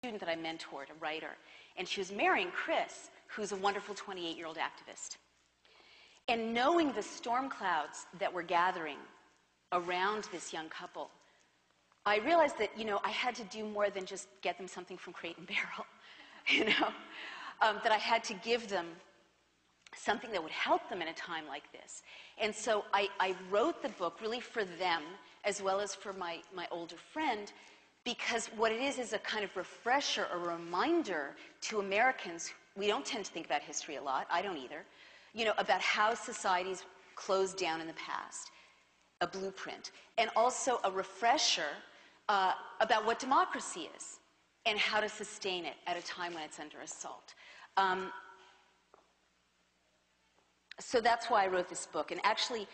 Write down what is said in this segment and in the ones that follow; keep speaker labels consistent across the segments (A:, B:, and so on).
A: student that I mentored, a writer, and she was marrying Chris, who's a wonderful 28-year-old activist. And knowing the storm clouds that were gathering around this young couple, I realized that, I had to do more than just get them something from Crate and Barrel, that I had to give them something that would help them in a time like this. And so I wrote the book really for them, as well as for my older friend, because what it is a kind of refresher, a reminder to Americans. We don't tend to think about history a lot. I don't either. About how societies closed down in the past, a blueprint, and also a refresher about what democracy is and how to sustain it at a time when it's under assault. So that's why I wrote this book. And actually,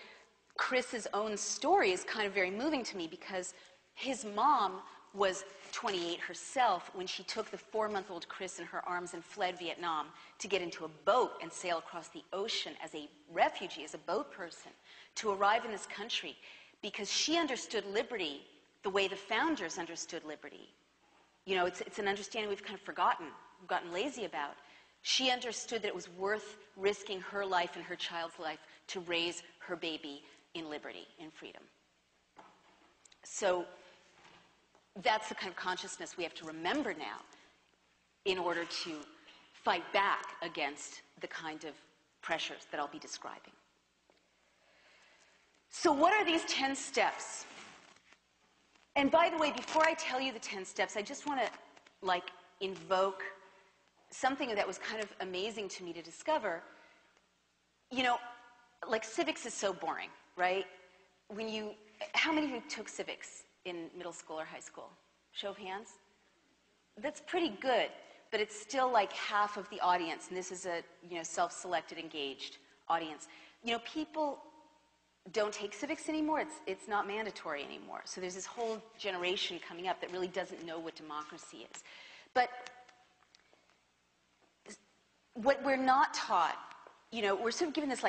A: Chris's own story is kind of very moving to me, because his mom was 28 herself when she took the 4-month-old Chris in her arms and fled Vietnam to get into a boat and sail across the ocean as a refugee, as a boat person, to arrive in this country, because she understood liberty the way the founders understood liberty. It's an understanding we've kind of forgotten, we've gotten lazy about. She understood that it was worth risking her life and her child's life to raise her baby in liberty, in freedom. So that's the kind of consciousness we have to remember now in order to fight back against the kind of pressures that I'll be describing. So what are these 10 steps? And by the way, before I tell you the 10 steps, I just want to invoke something that was kind of amazing to me to discover. Civics is so boring, right? How many of you took civics in middle school or high school? Show of hands? That's pretty good, but it's still like half of the audience, and this is a self-selected, engaged audience. People don't take civics anymore. It's not mandatory anymore. So there's this whole generation coming up that really doesn't know what democracy is. But what we're not taught, we're sort of given this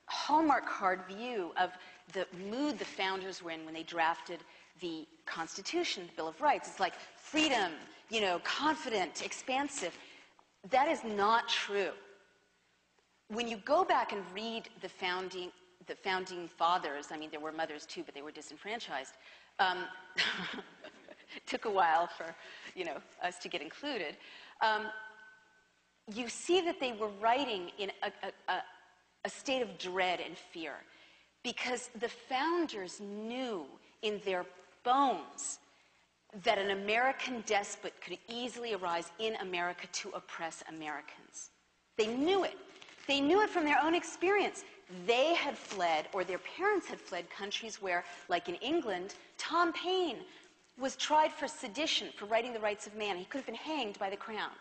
A: Hallmark card view of the mood the founders were in when they drafted the Constitution, the Bill of Rights. It's like freedom, confident, expansive. That is not true. When you go back and read the founding fathers, I mean, there were mothers too, but they were disenfranchised. Took a while for, us to get included. You see that they were writing in a state of dread and fear, because the founders knew in their bones that an American despot could easily arise in America to oppress Americans. They knew it. They knew it from their own experience. They had fled, or their parents had fled, countries where, like in England, Tom Paine was tried for sedition, for writing The Rights of Man. He could have been hanged by the Crown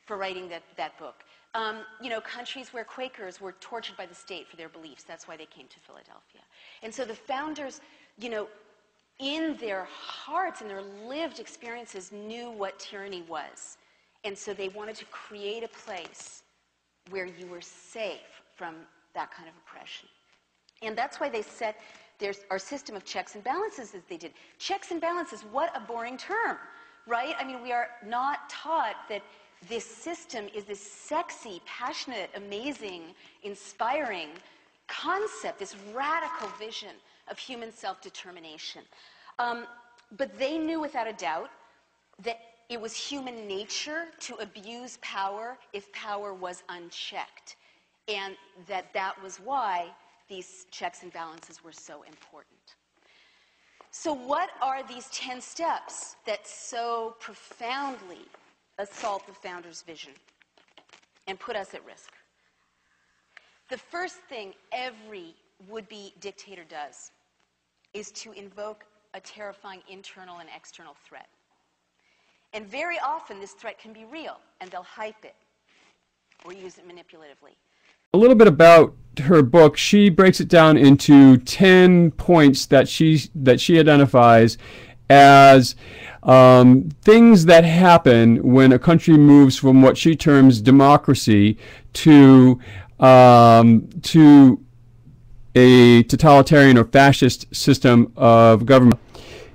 A: for writing that book. Countries where Quakers were tortured by the state for their beliefs. That's why they came to Philadelphia. And so the founders, in their hearts and their lived experiences, knew what tyranny was. And so they wanted to create a place where you were safe from that kind of oppression. And that's why they set our system of checks and balances as they did. Checks and balances, what a boring term, right? I mean, we are not taught that this system is this sexy, passionate, amazing, inspiring concept, this radical vision of human self-determination. But they knew without a doubt that it was human nature to abuse power if power was unchecked, and that was why these checks and balances were so important. So what are these 10 steps that so profoundly assault the founders' vision and put us at risk? The first thing every would-be dictator does is to invoke a terrifying internal and external threat. And very often this threat can be real, and they'll hype it or use it manipulatively.
B: A little bit about her book. She breaks it down into 10 points that she identifies as things that happen when a country moves from what she terms democracy to a totalitarian or fascist system of government.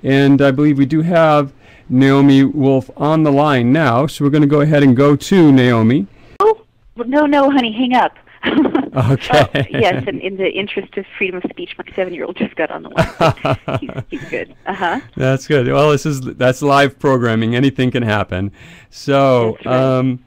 B: And I believe we do have Naomi Wolf on the line now, so we're going to go ahead and go to Naomi.
C: Oh, no, honey, hang up.
B: Okay.
C: Yes, and in the interest of freedom of speech, my 7-year-old just got on the line. He's good.
B: That's good. Well, that's live programming. Anything can happen. So,
C: right.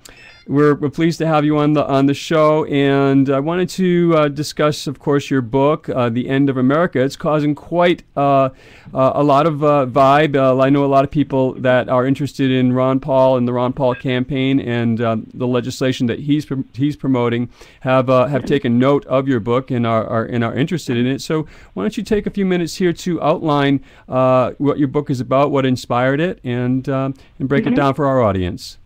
B: We're pleased to have you on the show, and I wanted to discuss, of course, your book, "The End of America." It's causing quite a lot of vibe. I know a lot of people that are interested in Ron Paul and the Ron Paul campaign and the legislation that he's promoting have taken note of your book and are interested in it. So why don't you take a few minutes here to outline what your book is about, what inspired it, and break it down for our audience.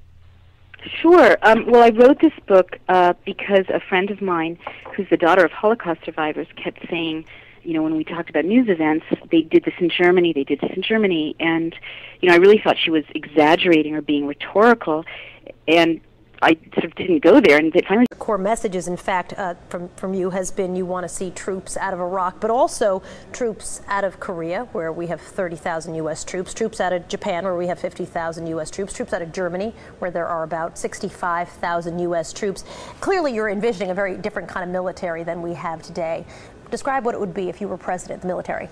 C: Sure. Well, I wrote this book because a friend of mine, who's the daughter of Holocaust survivors, kept saying, when we talked about news events, they did this in Germany, and, I really thought she was exaggerating or being rhetorical, and I sort of didn't go there, and finally...
D: The core messages, in fact, from you has been you want to see troops out of Iraq, but also troops out of Korea, where we have 30,000 U.S. troops out of Japan, where we have 50,000 U.S. troops out of Germany, where there are about 65,000 U.S. troops. Clearly, you're envisioning a very different kind of military than we have today. Describe what it would be if you were president of the military.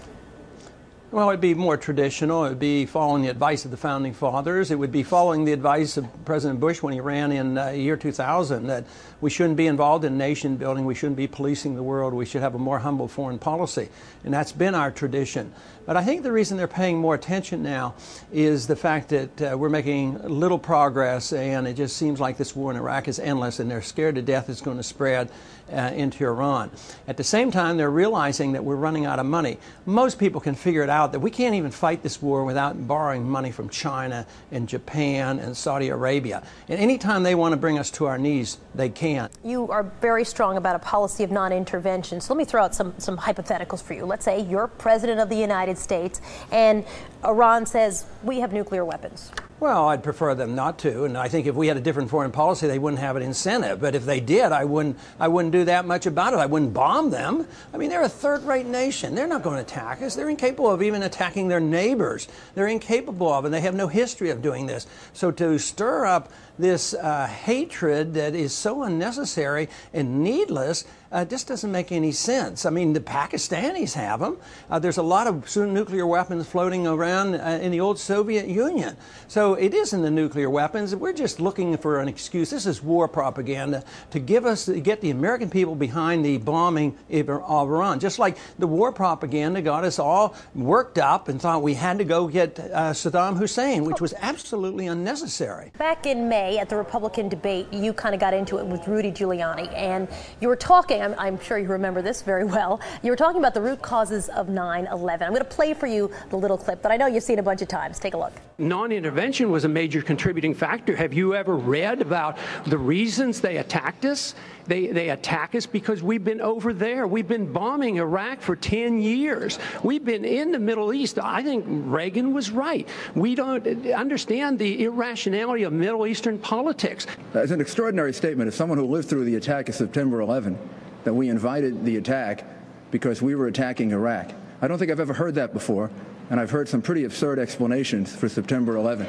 E: Well, it'd be more traditional. It would be following the advice of the Founding Fathers. It would be following the advice of President Bush when he ran in year 2000, that we shouldn't be involved in nation building. We shouldn't be policing the world. We should have a more humble foreign policy. And that's been our tradition. But I think the reason they're paying more attention now is the fact that we're making little progress, and it just seems like this war in Iraq is endless, and they're scared to death it's going to spread into Iran. At the same time, they're realizing that we're running out of money. Most people can figure it out that we can't even fight this war without borrowing money from China and Japan and Saudi Arabia. And anytime they want to bring us to our knees, they can.
D: You are very strong about a policy of non-intervention. So let me throw out some hypotheticals for you. Let's say you're president of the United States and Iran says, we have nuclear weapons.
E: Well, I'd prefer them not to, and I think if we had a different foreign policy, they wouldn't have an incentive. But if they did, I wouldn't do that much about it. I wouldn't bomb them. I mean, they're a third-rate nation. They're not going to attack us. They're incapable of even attacking their neighbors. They're incapable of, and they have no history of doing this. So to stir up this hatred that is so unnecessary and needless just doesn't make any sense. I mean, the Pakistanis have them. There's a lot of nuclear weapons floating around in the old Soviet Union. So it isn't the nuclear weapons. We're just looking for an excuse. This is war propaganda to get the American people behind the bombing of Iran. Just like the war propaganda got us all worked up and thought we had to go get Saddam Hussein, which was absolutely unnecessary.
D: Back in May at the Republican debate, you kind of got into it with Rudy Giuliani, and you were talking, I'm sure you remember this very well, you were talking about the root causes of 9/11. I'm going to play for you the little clip that I know you've seen a bunch of times. Take a look.
F: Non-intervention was a major contributing factor. Have you ever read about the reasons they attacked us? They attack us because we've been over there. We've been bombing Iraq for 10 years. We've been in the Middle East. I think Reagan was right. We don't understand the irrationality of Middle Eastern politics.
G: It's an extraordinary statement of someone who lived through the attack of September 11, that we invited the attack because we were attacking Iraq. I don't think I've ever heard that before, and I've heard some pretty absurd explanations for September 11.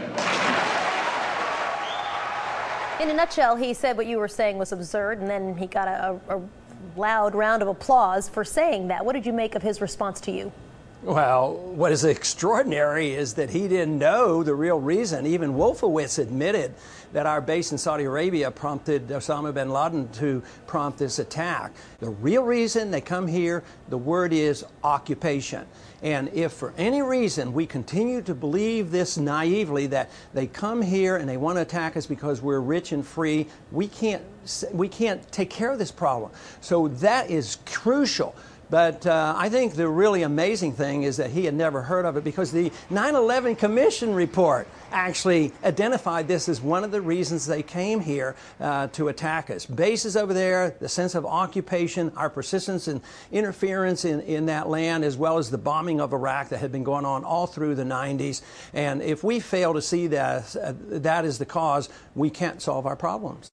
D: In a nutshell, he said what you were saying was absurd, and then he got a loud round of applause for saying that. What did you make of his response to you?
E: Well, what is extraordinary is that he didn't know the real reason. Even Wolfowitz admitted that our base in Saudi Arabia prompted Osama bin Laden to prompt this attack. The real reason they come here, the word is occupation. And if for any reason we continue to believe this naively, that they come here and they want to attack us because we're rich and free, we can't take care of this problem. So that is crucial. But I think the really amazing thing is that he had never heard of it, because the 9/11 Commission report actually identified this as one of the reasons they came here to attack us. Bases over there, the sense of occupation, our persistence and interference in that land, as well as the bombing of Iraq that had been going on all through the 90s. And if we fail to see that that is the cause, we can't solve our problems.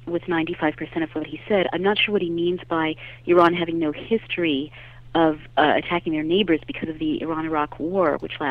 E: With 95% of what he said, I'm not sure what he means by Iran having no history
C: of attacking their neighbors because of the Iran-Iraq war, which lasted